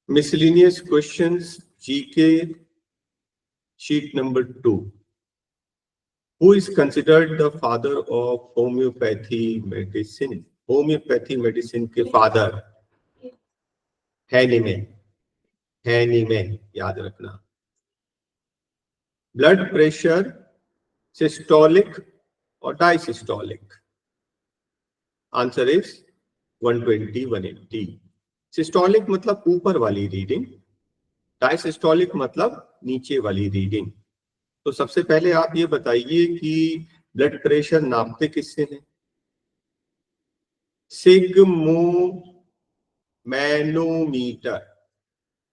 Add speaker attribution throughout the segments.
Speaker 1: Miscellaneous questions, GK, sheet number 2. Who is considered the father of homeopathy medicine? Homeopathy medicine के father Hahnemann, Hahnemann याद रखना। Blood pressure systolic और diastolic? Answer is 120 180। Systolic मतलब ऊपर वाली reading, diastolic मतलब नीचे वाली रीडिंग। तो सबसे पहले आप ये बताइए कि ब्लड प्रेशर नापते किससे हैं? सिग्मोमैनोमीटर,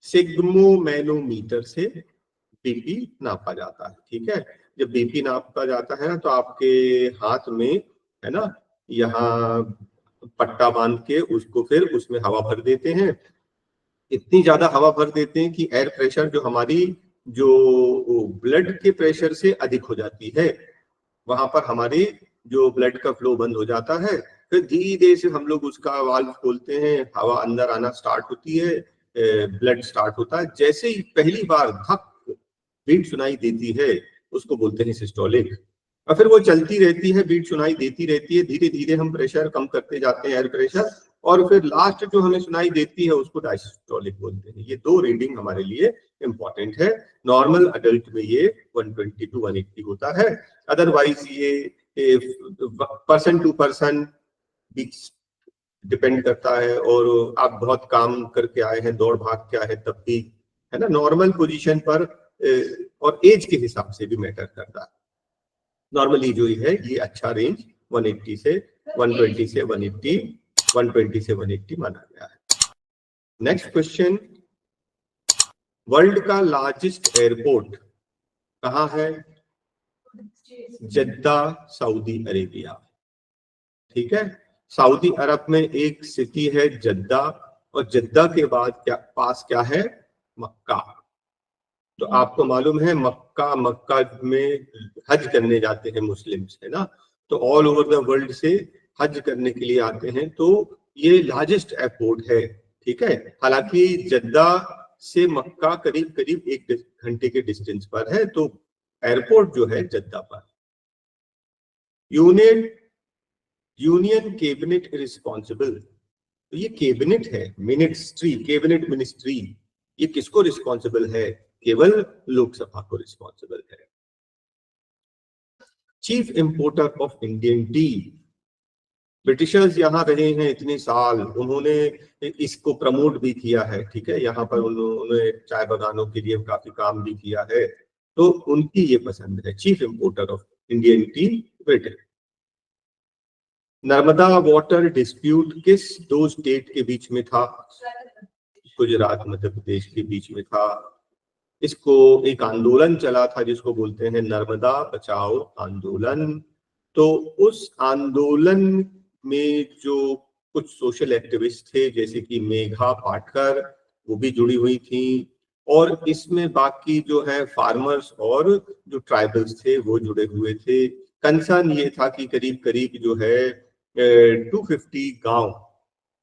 Speaker 1: सिग्मोमैनोमीटर से बीपी नापा जाता है। ठीक है, जब बीपी नापा जाता है ना तो आपके हाथ में है ना, यहाँ पट्टा बांध के उसको फिर उसमें हवा भर देते हैं। इतनी ज्यादा हवा भर देते हैं कि एयर प्रेशर जो हमारी जो ब्लड के प्रेशर से अधिक हो जाती है, वहां पर हमारी जो ब्लड का फ्लो बंद हो जाता है। फिर धीरे से हम लोग उसका वाल्व खोलते हैं, हवा अंदर आना स्टार्ट होती है, ब्लड स्टार्ट होता है। जैसे ही पहली बार धक बीट सुनाई देती है उसको बोलते हैं सिस्टोलिक, और फिर वो चलती रहती है, बीट सुनाई देती रहती है। धीरे धीरे हम प्रेशर कम करते जाते हैं, एयर प्रेशर, और फिर लास्ट जो हमें सुनाई देती है उसको डायसिस्टोलिक बोलते हैं। ये दो रीडिंग हमारे लिए इंपॉर्टेंट है। नॉर्मल अडल्ट में ये 120 to 180 होता है, अदरवाइज ये पर्सन टू पर्सन डिपेंड करता है। और आप बहुत काम करके आए हैं, दौड़ भाग के आए हैं, तब भी है ना नॉर्मल पोजीशन पर, और एज के हिसाब से भी मैटर करता है। नॉर्मली जो है ये अच्छा रेंज 180 से 120 से 180, 120 से 180 माना गया है। नेक्स्ट क्वेश्चन, वर्ल्ड का लार्जेस्ट एयरपोर्ट कहाँ है? Jeddah, Saudi Arabia. ठीक है, सऊदी अरब में एक सिटी है जद्दा, और जद्दा के बाद क्या पास क्या है? मक्का। तो आपको मालूम है मक्का, मक्का में हज करने जाते हैं मुस्लिम्स, है ना, तो ऑल ओवर द वर्ल्ड से हज करने के लिए आते हैं। तो ये लार्जेस्ट एयरपोर्ट है। ठीक है, हालांकि जद्दा से मक्का करीब करीब 1 घंटे के डिस्टेंस पर है, तो एयरपोर्ट जो है जद्दा पर। यूनियन कैबिनेट रिस्पॉन्सिबल, तो ये कैबिनेट है, मिनिस्ट्री, कैबिनेट मिनिस्ट्री, ये किसको रिस्पॉन्सिबल है? केवल लोकसभा को रिस्पॉन्सिबल है। Chief importer of Indian T, Britishers यहाँ रहे हैं इतने साल, उन्होंने इसको प्रमोट भी किया है। ठीक है, यहाँ पर उन्होंने चाय बागानों के लिए काफी काम भी किया है, तो उनकी ये पसंद है। Chief importer of Indian T Britain. Narmada water dispute किस दो स्टेट के बीच में था? गुजरात मध्य प्रदेश के बीच में था। इसको एक आंदोलन चला था जिसको बोलते हैं नर्मदा बचाओ आंदोलन। तो उस आंदोलन में जो कुछ सोशल एक्टिविस्ट थे जैसे कि मेघा पाटकर, वो भी जुड़ी हुई थी, और इसमें बाकी जो है फार्मर्स और जो ट्राइबल्स थे वो जुड़े हुए थे। कंसर्न ये था कि करीब करीब जो है 250 गांव,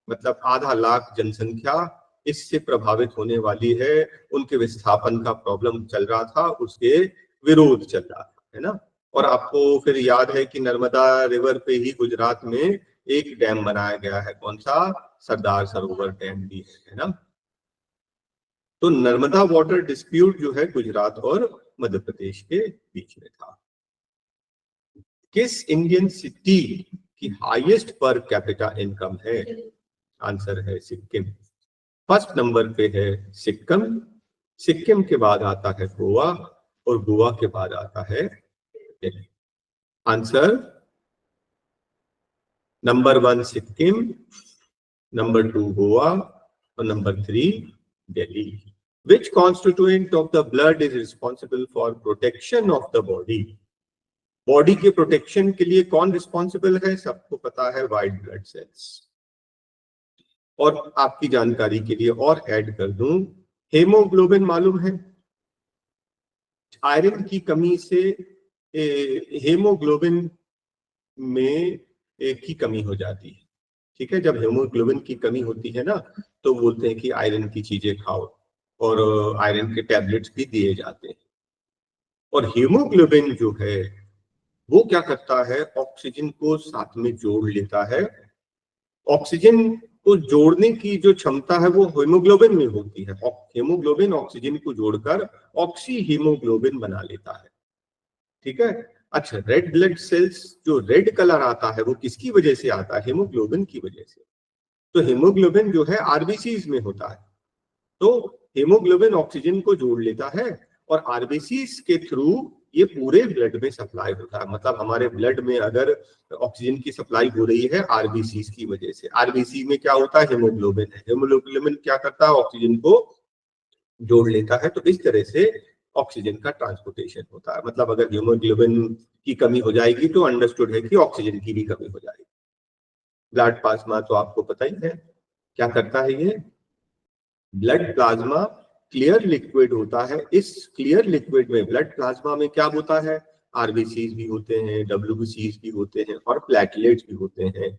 Speaker 1: मतलब आधा लाख जनसंख्या इससे प्रभावित होने वाली है। उनके विस्थापन का प्रॉब्लम चल रहा था, उसके विरोध चल रहा था, है ना। और आपको फिर याद है कि नर्मदा रिवर पे ही गुजरात में एक डैम बनाया गया है, कौन सा? सरदार सरोवर डैम भी है ना। तो नर्मदा वाटर डिस्प्यूट जो है गुजरात और मध्य प्रदेश के बीच में था। किस इंडियन सिटी की हाईएस्ट पर कैपिटा इनकम है? आंसर है सिक्किम। फर्स्ट नंबर पे है सिक्किम, सिक्किम के बाद आता है गोवा, और गोवा के बाद आता है Delhi. Answer number 1 Sikkim, number 2 Goa, और number 3 Delhi. Which constituent of the blood is responsible for protection of the body? Body के प्रोटेक्शन के लिए कौन रिस्पॉन्सिबल है? सबको पता है, व्हाइट ब्लड सेल्स। और आपकी जानकारी के लिए और ऐड कर दूं, हेमोग्लोबिन मालूम है? आयरन की कमी से हेमोग्लोबिन में की कमी हो जाती है। ठीक है, जब हेमोग्लोबिन की कमी होती है ना, तो बोलते हैं कि आयरन की चीजें खाओ, और आयरन के टैबलेट्स भी दिए जाते हैं। और हीमोग्लोबिन जो है वो क्या करता है, ऑक्सीजन को साथ में जोड़ लेता है। ऑक्सीजन को जोड़ने की जो क्षमता है वो हीमोग्लोबिन में होती है। हीमोग्लोबिन ऑक्सीजन को जोड़कर ऑक्सी हीमोग्लोबिन बना लेता है। ठीक है। अच्छा, रेड ब्लड सेल्स, जो रेड कलर आता है वो किसकी वजह से आता है? हीमोग्लोबिन की वजह से। तो हीमोग्लोबिन जो है आरबीसीज में होता है। तो हीमोग्लोबिन ऑक्सीजन को जोड़ लेता है और आरबीसीज के थ्रू ये पूरे ब्लड में सप्लाई होता है। मतलब हमारे ब्लड में अगर ऑक्सीजन की सप्लाई हो रही है आरबीसीज की वजह से, आरबीसी में क्या होता है? हीमोग्लोबिन है। हीमोग्लोबिन क्या करता है? ऑक्सीजन को जोड़ लेता है। तो इस तरह से ऑक्सीजन का ट्रांसपोर्टेशन होता है। मतलब अगर हीमोग्लोबिन की कमी हो जाएगी तो अंडरस्टूड है कि ऑक्सीजन की भी कमी हो जाएगी। ब्लड प्लाज्मा तो आपको पता ही है क्या करता है। ये ब्लड प्लाज्मा क्लियर लिक्विड होता है। इस क्लियर लिक्विड में, ब्लड प्लाज्मा में क्या होता है? आरबीसीज भी होते हैं, डब्ल्यूबीसीज भी होते हैं और प्लेटलेट्स भी होते हैं।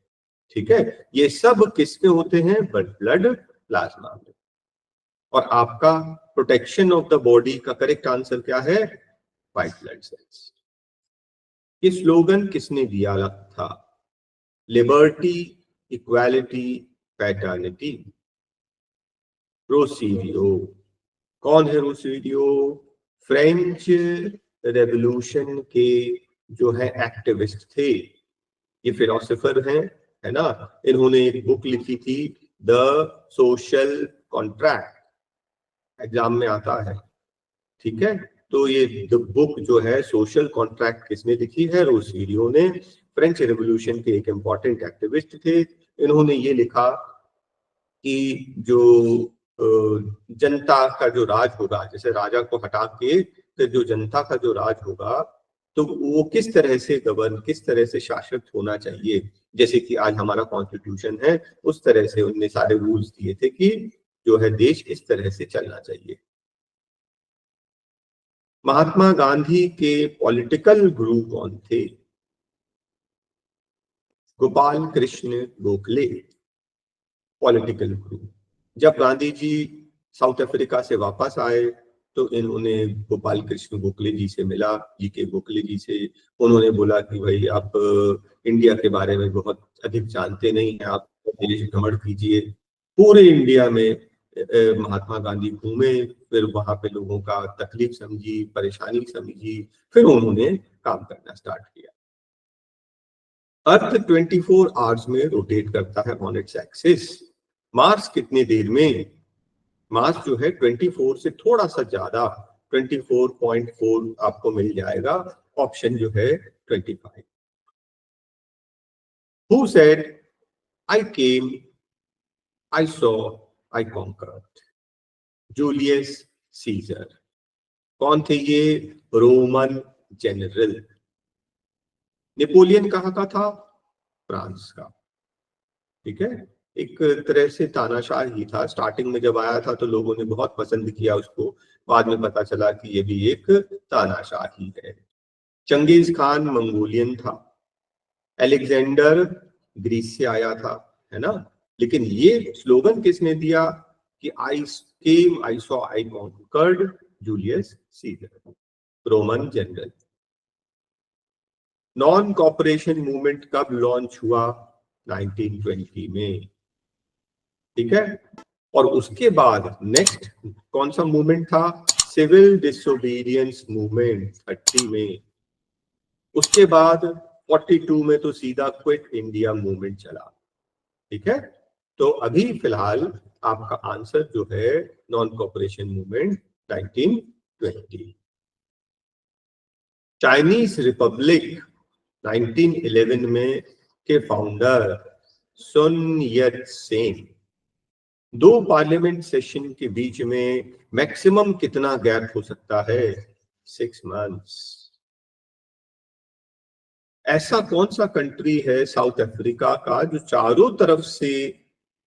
Speaker 1: ठीक है। ये सब किस में होते हैं? ब्लड प्लाज्मा में। और आपका प्रोटेक्शन ऑफ द बॉडी का करेक्ट आंसर क्या है? White blood cells. ये स्लोगन किसने दिया था? Liberty, equality, fraternity. रोसीलियो। कौन है रोसीलियो? फ्रेंच रेवोल्यूशन के जो है एक्टिविस्ट थे। ये फिलोसोफर हैं, है ना। इन्होंने एक बुक लिखी थी, द सोशल कॉन्ट्रैक्ट, एग्जाम में आता है। ठीक है। तो ये बुक जो है सोशल कॉन्ट्रैक्ट किसने लिखी है? रोसीलियो ने। फ्रेंच रेवोल्यूशन के एक इंपॉर्टेंट एक्टिविस्ट थे। इन्होंने ये लिखा कि जो जनता का जो राज होगा, जैसे राजा को हटा के तो जो जनता का जो राज होगा, तो वो किस तरह से गवर्न, किस तरह से शासित होना चाहिए, जैसे कि आज हमारा कॉन्स्टिट्यूशन है, उस तरह से उनने सारे रूल्स दिए थे कि जो है देश इस तरह से चलना चाहिए। महात्मा गांधी के पॉलिटिकल गुरु कौन थे? गोपाल कृष्ण गोखले, पॉलिटिकल गुरु। जब गांधी जी साउथ अफ्रीका से वापस आए तो इन्होंने गोपाल कृष्ण गोखले जी से मिला, जी के गोखले जी से। उन्होंने बोला कि भाई आप इंडिया के बारे में बहुत अधिक जानते नहीं हैं, आप देश भ्रमण कीजिए। पूरे इंडिया में महात्मा गांधी घूमे, फिर वहां पे लोगों का तकलीफ समझी, परेशानी समझी, फिर उन्होंने काम करना स्टार्ट किया। अर्थ 24 आवर्स में रोटेट करता है ऑन इट्स एक्सिस। मार्स कितनी देर में? मास जो है 24 से थोड़ा सा ज्यादा, 24.4 आपको मिल जाएगा। ऑप्शन जो है 25। Who said I came, I saw, I conquered? Julius Caesar. कौन थे ये? Roman general. नेपोलियन कहाँ का था? फ्रांस का। ठीक है। एक तरह से तानाशाह ही था। स्टार्टिंग में जब आया था तो लोगों ने बहुत पसंद किया उसको, बाद में पता चला कि ये भी एक तानाशाह ही है। चंगेज खान मंगोलियन था। अलेक्जेंडर ग्रीस से आया था, है ना। लेकिन ये स्लोगन किसने दिया कि I came, I saw, I conquered? Julius Caesar, Roman general. Non cooperation movement कब लॉन्च हुआ? 1920 में। ठीक है। और उसके बाद नेक्स्ट कौन सा मूवमेंट था? सिविल डिसोबीडियंस मूवमेंट 30 में। उसके बाद 42 में तो सीधा क्विट इंडिया मूवमेंट चला। ठीक है। तो अभी फिलहाल आपका आंसर जो है non cooperation movement 1920। Chinese Republic 1911 में के फाउंडर सुन यत सेन। दो पार्लियामेंट सेशन के बीच में मैक्सिमम कितना गैप हो सकता है? 6 मंथ्स। ऐसा कौन सा कंट्री है साउथ अफ्रीका का जो चारों तरफ से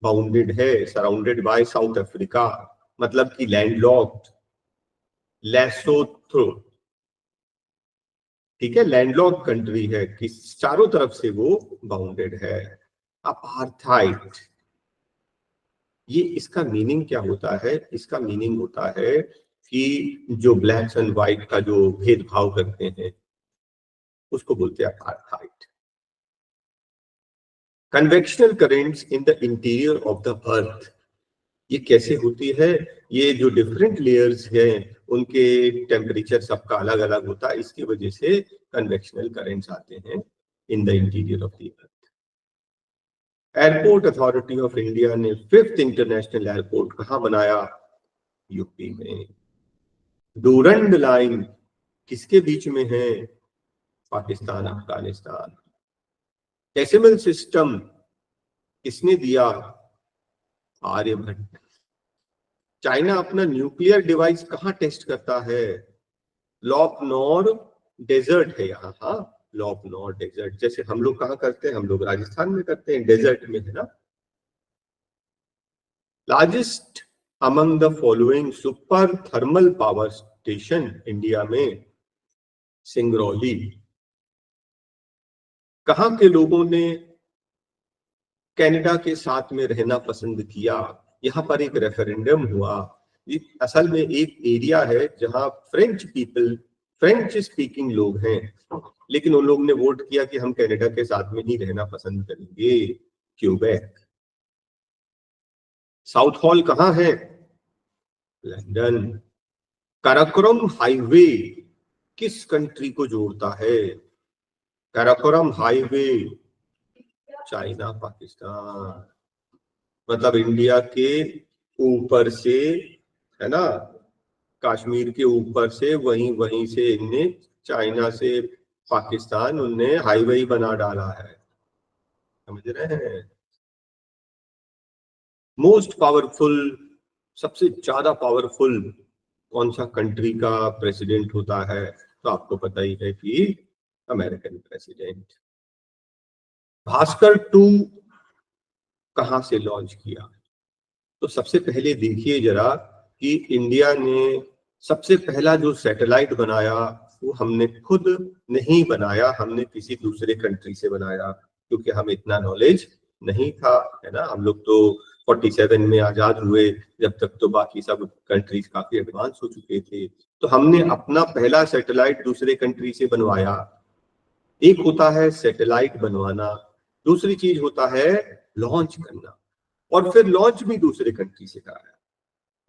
Speaker 1: बाउंडेड है, सराउंडेड बाय साउथ अफ्रीका, मतलब कि लैंडलॉक्ड? लेसोथो। ठीक है। लैंडलॉक्ड कंट्री है कि चारों तरफ से वो बाउंडेड है। अपार्थाइड। ये इसका मीनिंग क्या होता है? इसका मीनिंग होता है कि जो ब्लैक्स एंड व्हाइट का जो भेदभाव करते हैं उसको बोलते हैं apartheid. Convectional currents in the interior of the earth, ये कैसे होती है? ये जो डिफरेंट लेयर्स हैं उनके टेम्परेचर सबका अलग अलग होता है, इसकी वजह से कन्वेक्शनल करेंट्स आते हैं in the interior of the earth. Airport authority of India ने 5th इंटरनेशनल एयरपोर्ट कहाँ बनाया? यूपी में। डूरंड लाइन किसके बीच में है? पाकिस्तान अफगानिस्तान। डेसिमल सिस्टम किसने दिया? आर्यभट्ट। चाइना अपना न्यूक्लियर डिवाइस कहाँ टेस्ट करता है? लॉपनौर डेजर्ट है यहाँ। हाँ, लॉपनौर डेजर्ट। जैसे हम लोग कहाँ करते हैं? हम लोग राजस्थान में करते हैं, डेजर्ट में, है ना। Largest among the following super thermal power station India में सिंगरौली। कहाँ के लोगों ने कनाडा के साथ में रहना पसंद किया? यहाँ पर एक रेफरेंडम हुआ। असल में एक एरिया है जहां फ्रेंच स्पीकिंग लोग हैं, लेकिन उन लोगों ने वोट किया कि हम कनाडा के साथ में ही रहना पसंद करेंगे, क्यूबेक। साउथ हॉल कहाँ है? लंदन। काराकोरम हाईवे किस कंट्री को जोड़ता है? काराकोरम हाईवे चाइना पाकिस्तान, मतलब इंडिया के ऊपर से, है ना, कश्मीर के ऊपर से वहीं से इनने चाइना से पाकिस्तान उनने हाईवे बना डाला है, समझ रहे हैं। मोस्ट पावरफुल, सबसे ज्यादा पावरफुल कौन सा कंट्री का प्रेसिडेंट होता है? तो आपको पता ही है कि अमेरिकन प्रेसिडेंट। भास्कर 2 कहां से लॉन्च किया? तो सबसे पहले देखिए जरा कि इंडिया ने सबसे पहला जो सैटेलाइट बनाया वो हमने खुद नहीं बनाया, हमने किसी दूसरे कंट्री से बनाया, क्योंकि हमें इतना नॉलेज नहीं था, है ना। हम लोग तो 47 में आजाद हुए, जब तक तो बाकी सब कंट्रीज काफी एडवांस हो चुके थे। तो हमने अपना पहला सैटेलाइट दूसरे कंट्री से बनवाया। एक होता है सैटेलाइट बनवाना, दूसरी चीज होता है लॉन्च करना, और फिर लॉन्च भी दूसरे कंट्री से कराया।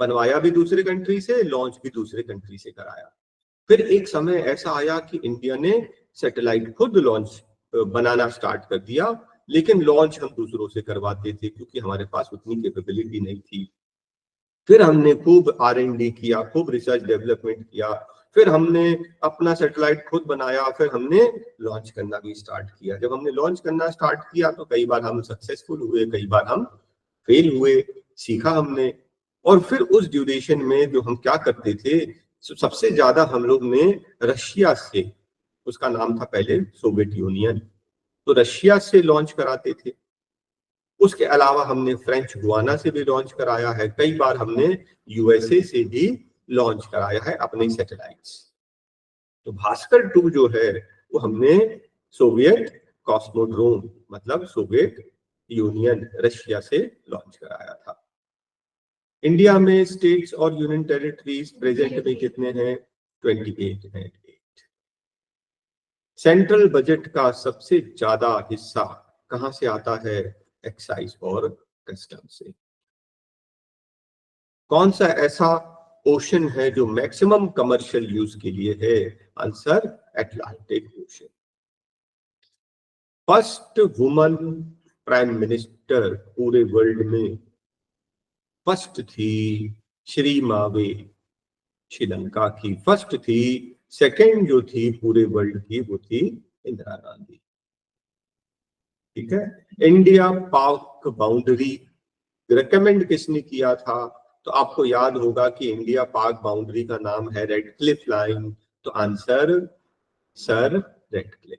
Speaker 1: बनवाया भी दूसरे कंट्री से, लॉन्च भी दूसरे कंट्री से कराया। फिर एक समय ऐसा आया कि इंडिया ने सैटेलाइट खुद लॉन्च बनाना स्टार्ट कर दिया, लेकिन लॉन्च हम दूसरों से करवाते थे क्योंकि हमारे पास उतनी कैपेबिलिटी नहीं थी। फिर हमने खूब R&D किया, खूब रिसर्च डेवलपमेंट किया, फिर हमने अपना सैटेलाइट खुद बनाया, फिर हमने लॉन्च करना भी स्टार्ट किया। जब हमने लॉन्च करना स्टार्ट किया तो कई बार हम सक्सेसफुल हुए, कई बार हम फेल हुए, सीखा हमने। और फिर उस ड्यूरेशन में जो हम क्या करते थे, सबसे ज्यादा हम लोग ने रशिया से, उसका नाम था पहले सोवियत यूनियन, तो रशिया से लॉन्च कराते थे। उसके अलावा हमने फ्रेंच गुआना से भी लॉन्च कराया है, कई बार हमने USA से भी लॉन्च कराया है अपने सैटेलाइट्स। तो भास्कर 2 जो है वो हमने सोवियत कॉस्मोड्रोम, मतलब सोवियत यूनियन, रशिया से लॉन्च कराया था। इंडिया में स्टेट्स और यूनियन टेरिटरीज प्रेजेंट में कितने हैं? 28 हैं। सेंट्रल बजट का सबसे ज्यादा हिस्सा कहां से आता है? एक्साइज और कस्टम से। कौन सा ऐसा ओशन है जो मैक्सिमम कमर्शियल यूज के लिए है? Answer Atlantic ocean. First woman prime minister पूरे वर्ल्ड में, फर्स्ट थी श्री मावे, श्रीलंका की फर्स्ट थी। सेकंड जो थी पूरे वर्ल्ड की वो थी इंदिरा गांधी। ठीक है। इंडिया पाक बाउंड्री रिकमेंड किसने किया था? तो आपको याद होगा कि इंडिया पाक बाउंड्री का नाम है रेड क्लिफ लाइन, तो answer sir Radcliffe.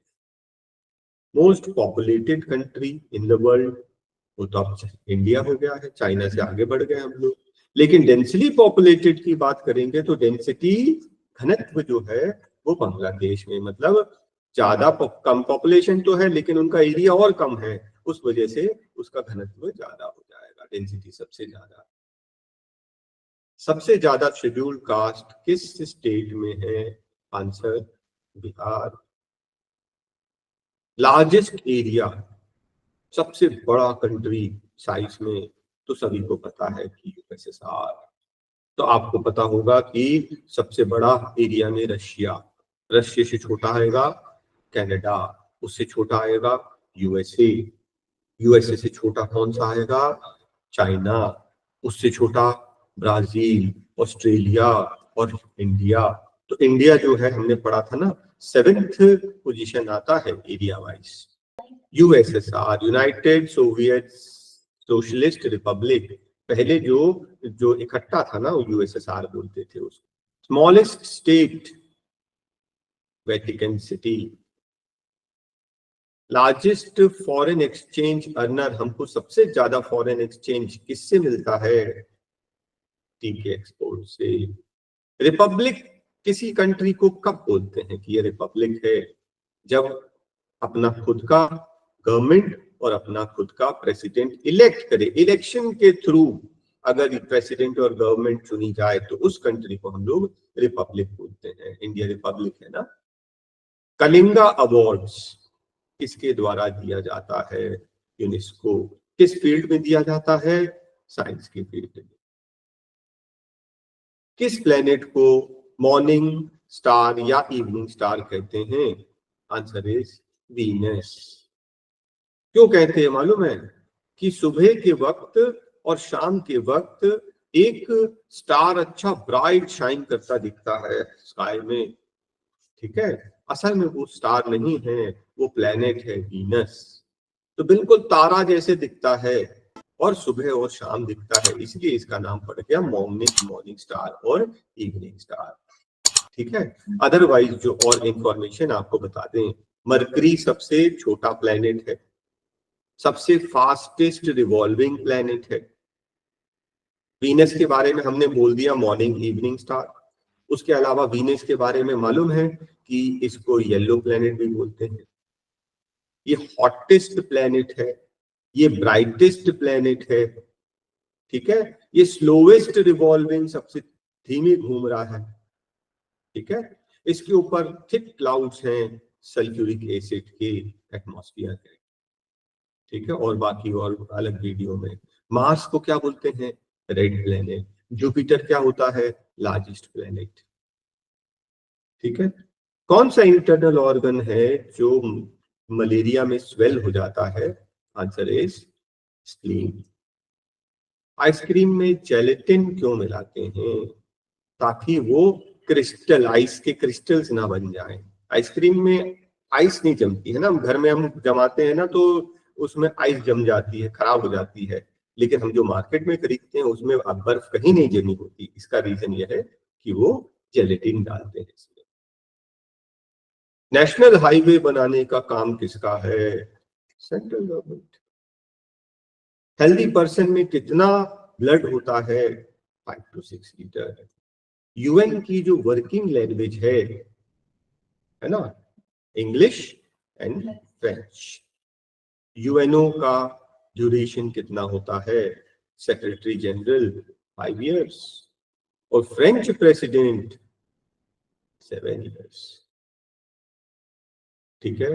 Speaker 1: Most populated country in the world, वो तो अब इंडिया हो गया है, चाइना से आगे बढ़ गए हम लोग। लेकिन डेंसली पॉपुलेटेड की बात करेंगे तो डेंसिटी, घनत्व जो है वो बांग्लादेश में, मतलब ज्यादा कम पॉपुलेशन तो है लेकिन उनका एरिया और कम है, उस वजह से उसका घनत्व ज्यादा हो जाएगा। डेंसिटी सबसे ज्यादा। सबसे ज्यादा शेड्यूल्ड कास्ट किस स्टेट में है? आंसर बिहार। लार्जेस्ट एरिया, सबसे बड़ा कंट्री साइज में, तो सभी को पता है कि यूएसएसआर। तो आपको पता होगा कि सबसे बड़ा एरिया में रशिया, रशिया से छोटा आएगा कनाडा, उससे छोटा आएगा यूएसए, यूएसए से छोटा कौन सा आएगा? चाइना, उससे छोटा ब्राजील, ऑस्ट्रेलिया और इंडिया। तो इंडिया जो है हमने पढ़ा था ना, 7th पोजीशन आता है area wise. USSR, United Soviet socialist Republic, पहले जो इकट्ठा था ना वो यूएसएसआर बोलते थे उसको। Smallest state Vatican city. Largest foreign exchange earner, हमको सबसे ज्यादा फॉरेन एक्सचेंज किससे मिलता है? टीके एक्सपोर्ट से। रिपब्लिक किसी कंट्री को कब बोलते हैं कि ये रिपब्लिक है? जब अपना खुद का गवर्नमेंट और अपना खुद का प्रेसिडेंट इलेक्ट करे। इलेक्शन के थ्रू अगर प्रेसिडेंट और गवर्नमेंट चुनी जाए तो उस कंट्री को हम लोग रिपब्लिक बोलते हैं। इंडिया रिपब्लिक है ना। कलिंगा अवार्ड्स किसके द्वारा दिया जाता है? यूनेस्को। किस फील्ड में दिया जाता है? साइंस की फील्ड में। किस प्लेनेट को मॉर्निंग स्टार या इवनिंग स्टार कहते हैं? Answer is Venus. क्यों कहते हैं मालूम है? कि सुबह के वक्त और शाम के वक्त एक स्टार अच्छा ब्राइट शाइन करता दिखता है स्काई में, ठीक है। असल में वो स्टार नहीं है, वो प्लेनेट है वीनस। तो बिल्कुल तारा जैसे दिखता है और सुबह और शाम दिखता है, इसलिए इसका नाम पड़ गया मॉर्निंग स्टार और इवनिंग स्टार, ठीक है। अदरवाइज जो और इंफॉर्मेशन आपको बता दें, मरकरी सबसे छोटा प्लेनेट है, सबसे फास्टेस्ट रिवॉल्विंग प्लेनेट है। वीनस के बारे में हमने बोल दिया मॉर्निंग इवनिंग स्टार। उसके अलावा वीनस के बारे में मालूम है कि इसको येलो प्लेनेट भी बोलते हैं। ये हॉटेस्ट प्लेनेट है, ये ब्राइटेस्ट प्लेनेट है, ठीक है। ये स्लोवेस्ट रिवॉल्विंग, सबसे धीमे घूम रहा है, ठीक है। इसके ऊपर थिक क्लाउड्स हैं सल्फ्यूरिक एसिड के एटमॉस्फेयर है, ठीक है। और बाकी और अलग वीडियो में। मार्स को क्या बोलते हैं? Red planet. जुपिटर क्या होता है? लार्जेस्ट प्लेनेट, ठीक है। कौन सा इंटरनल ऑर्गन है जो मलेरिया में स्वेल हो जाता है? Answer is spleen. आइसक्रीम में जेलेटिन क्यों मिलाते हैं? ताकि वो क्रिस्टल, आइस के क्रिस्टल्स ना बन जाएं। आइसक्रीम में आइस नहीं जमती है ना, घर में हम जमाते हैं ना तो उसमें आइस जम जाती है, खराब हो जाती है। लेकिन हम जो मार्केट में खरीदते हैं उसमें अब बर्फ कहीं नहीं जमी होती। इसका रीजन यह है कि वो जेलेटिन डालते हैं इसमें। नेशनल हाईवे बनाने का काम किसका है? Central government. हेल्दी पर्सन में कितना ब्लड होता है? 5 to 6 लीटर। यूएन की जो वर्किंग लैंग्वेज है ना, इंग्लिश एंड फ्रेंच। यूएनओ का ड्यूरेशन कितना होता है? सेक्रेटरी जनरल 5 years और फ्रेंच प्रेसिडेंट 7 years, ठीक है।